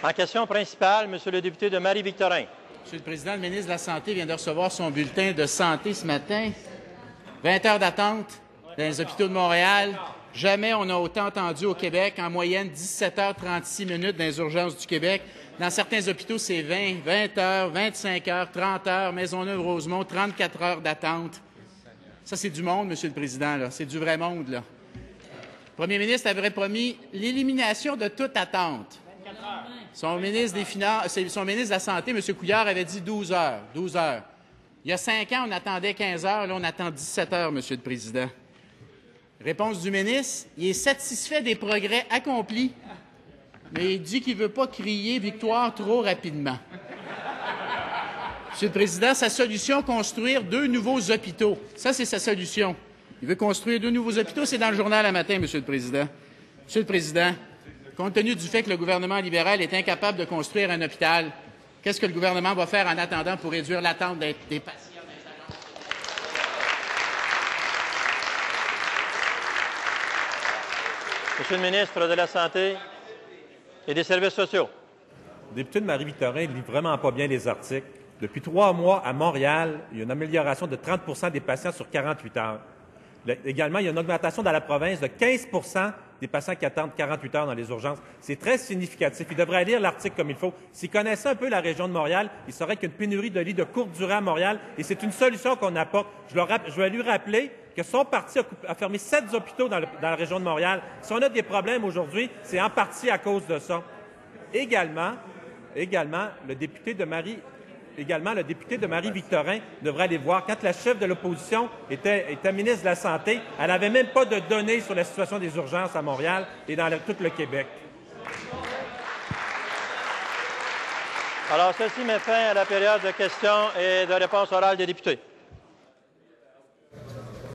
En question principale, Monsieur le député de Marie-Victorin. Monsieur le Président, le ministre de la Santé vient de recevoir son bulletin de santé ce matin. 20 heures d'attente dans les hôpitaux de Montréal. Jamais on a autant entendu au Québec. En moyenne, 17h36 minutes dans les urgences du Québec. Dans certains hôpitaux, c'est 20 heures, 25 heures, 30 heures. Maisonneuve-Rosemont, 34 heures d'attente. Ça, c'est du monde, Monsieur le Président. C'est du vrai monde. Là. Le premier ministre avait promis l'élimination de toute attente. Son ministre des Finances, son ministre de la Santé, M. Couillard, avait dit 12 heures. 12 heures. Il y a 5 ans, on attendait 15 heures. Là, on attend 17 heures, Monsieur le Président. Réponse du ministre, il est satisfait des progrès accomplis, mais il dit qu'il ne veut pas crier victoire trop rapidement. Monsieur le Président, sa solution, construire 2 nouveaux hôpitaux. Ça, c'est sa solution. Il veut construire 2 nouveaux hôpitaux. C'est dans le journal à matin, Monsieur le Président. Monsieur le Président, compte tenu du fait que le gouvernement libéral est incapable de construire un hôpital, qu'est-ce que le gouvernement va faire en attendant pour réduire l'attente des patients? Monsieur le ministre de la Santé et des Services sociaux. Le député de Marie-Victorin ne lit vraiment pas bien les articles. Depuis 3 mois, à Montréal, il y a une amélioration de 30 des patients sur 48 heures. Également, il y a une augmentation dans la province de 15 des patients qui attendent 48 heures dans les urgences. C'est très significatif. Il devrait lire l'article comme il faut. S'il connaissait un peu la région de Montréal, il saurait qu'il y a une pénurie de lits de courte durée à Montréal et c'est une solution qu'on apporte. Je vais lui rappeler que son parti a fermé 7 hôpitaux dans la région de Montréal. Si on a des problèmes aujourd'hui, c'est en partie à cause de ça. Également, le député de Marie-Victorin devrait aller voir. Quand la chef de l'opposition était ministre de la Santé, elle n'avait même pas de données sur la situation des urgences à Montréal et dans tout le Québec. Alors, ceci met fin à la période de questions et de réponses orales des députés.